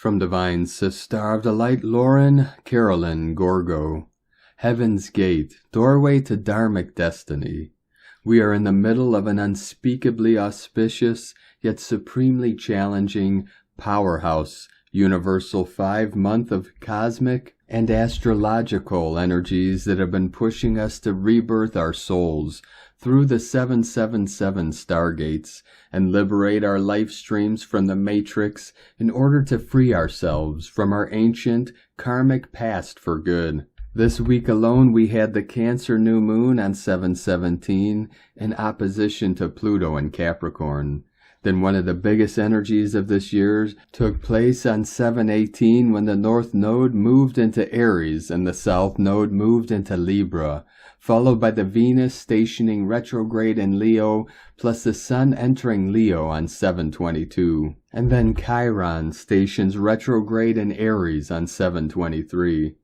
From Divine Sister of the Light Lauren, Carolyn Gorgo. Heaven's Gate, doorway to Dharmic destiny. We are in the middle of an unspeakably auspicious, yet supremely challenging, powerhouse, universal 5-month of cosmic and astrological energies that have been pushing us to rebirth our souls through the 777 Stargates and liberate our life streams from the Matrix in order to free ourselves from our ancient, karmic past for good. This week alone we had the Cancer new moon on 7/17 in opposition to Pluto in Capricorn. Then one of the biggest energies of this year took place on 7/18 when the North Node moved into Aries and the South Node moved into Libra, followed by the Venus stationing retrograde in Leo, plus the Sun entering Leo on 7/22. And then Chiron stations retrograde in Aries on 7/23.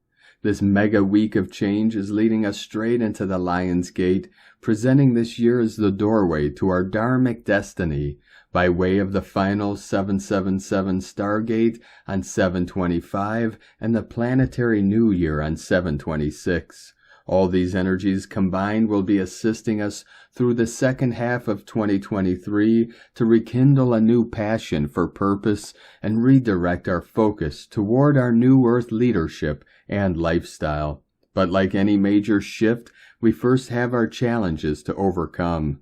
This mega week of change is leading us straight into the Lion's Gate, presenting this year as the doorway to our Dharmic destiny by way of the final 777 Stargate on 7/25 and the planetary New Year on 7/26. All these energies combined will be assisting us through the second half of 2023 to rekindle a new passion for purpose and redirect our focus toward our new Earth leadership and lifestyle. But like any major shift, we first have our challenges to overcome.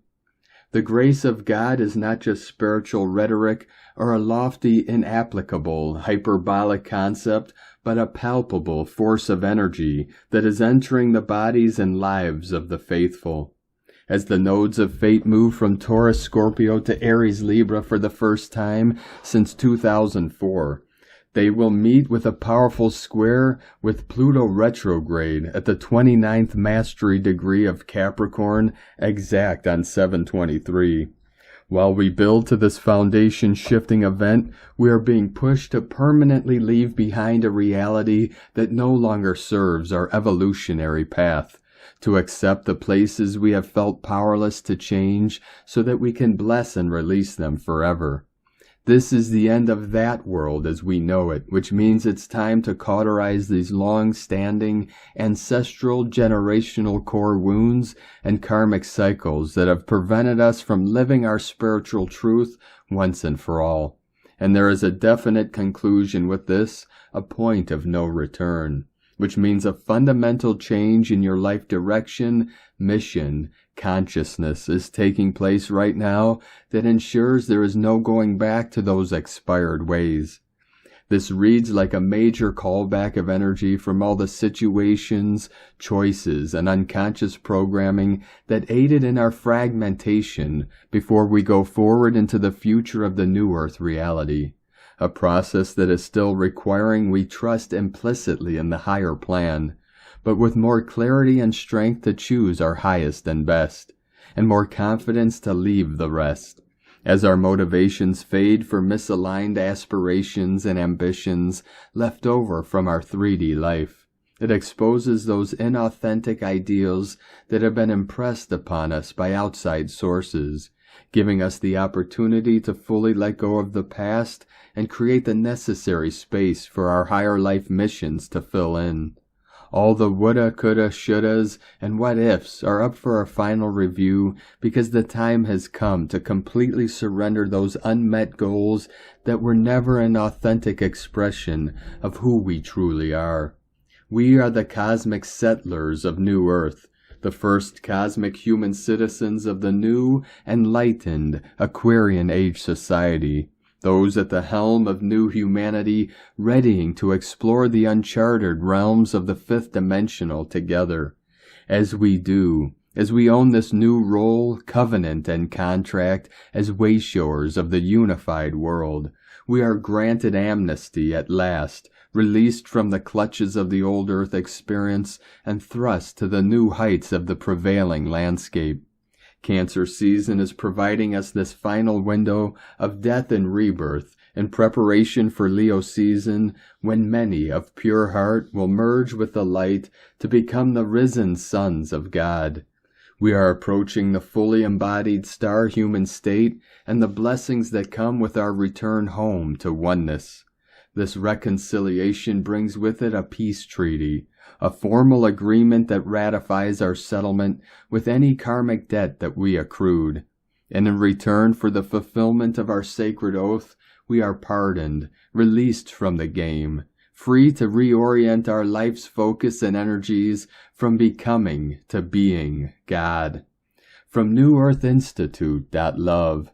The grace of God is not just spiritual rhetoric or a lofty, inapplicable, hyperbolic concept, but a palpable force of energy that is entering the bodies and lives of the faithful. As the nodes of fate move from Taurus Scorpio to Aries Libra for the first time since 2004, they will meet with a powerful square with Pluto retrograde at the 29th mastery degree of Capricorn, exact on 7/23. While we build to this foundation-shifting event, we are being pushed to permanently leave behind a reality that no longer serves our evolutionary path, to accept the places we have felt powerless to change so that we can bless and release them forever. This is the end of that world as we know it, which means it's time to cauterize these long-standing, ancestral, generational core wounds and karmic cycles that have prevented us from living our spiritual truth once and for all. And there is a definite conclusion with this, a point of no return, which means a fundamental change in your life direction, mission, consciousness is taking place right now that ensures there is no going back to those expired ways. This reads like a major callback of energy from all the situations, choices, and unconscious programming that aided in our fragmentation before we go forward into the future of the New Earth reality. A process that is still requiring we trust implicitly in the higher plan, but with more clarity and strength to choose our highest and best, and more confidence to leave the rest. As our motivations fade for misaligned aspirations and ambitions left over from our 3D life, it exposes those inauthentic ideals that have been impressed upon us by outside sources, giving us the opportunity to fully let go of the past and create the necessary space for our higher life missions to fill in. All the woulda, coulda, shouldas, and what-ifs are up for a final review because the time has come to completely surrender those unmet goals that were never an authentic expression of who we truly are. We are the cosmic settlers of New Earth, the first cosmic human citizens of the new, enlightened, Aquarian Age society. Those at the helm of new humanity, readying to explore the uncharted realms of the fifth dimensional together. As we do, as we own this new role, covenant, and contract as wayshowers of the unified world, we are granted amnesty at last, released from the clutches of the old Earth experience and thrust to the new heights of the prevailing landscape. Cancer season is providing us this final window of death and rebirth in preparation for Leo season, when many of pure heart will merge with the light to become the risen sons of God. We are approaching the fully embodied star human state and the blessings that come with our return home to oneness. This reconciliation brings with it a peace treaty, a formal agreement that ratifies our settlement with any karmic debt that we accrued. And in return for the fulfillment of our sacred oath, we are pardoned, released from the game, free to reorient our life's focus and energies from becoming to being God. From New Earth Institute.love.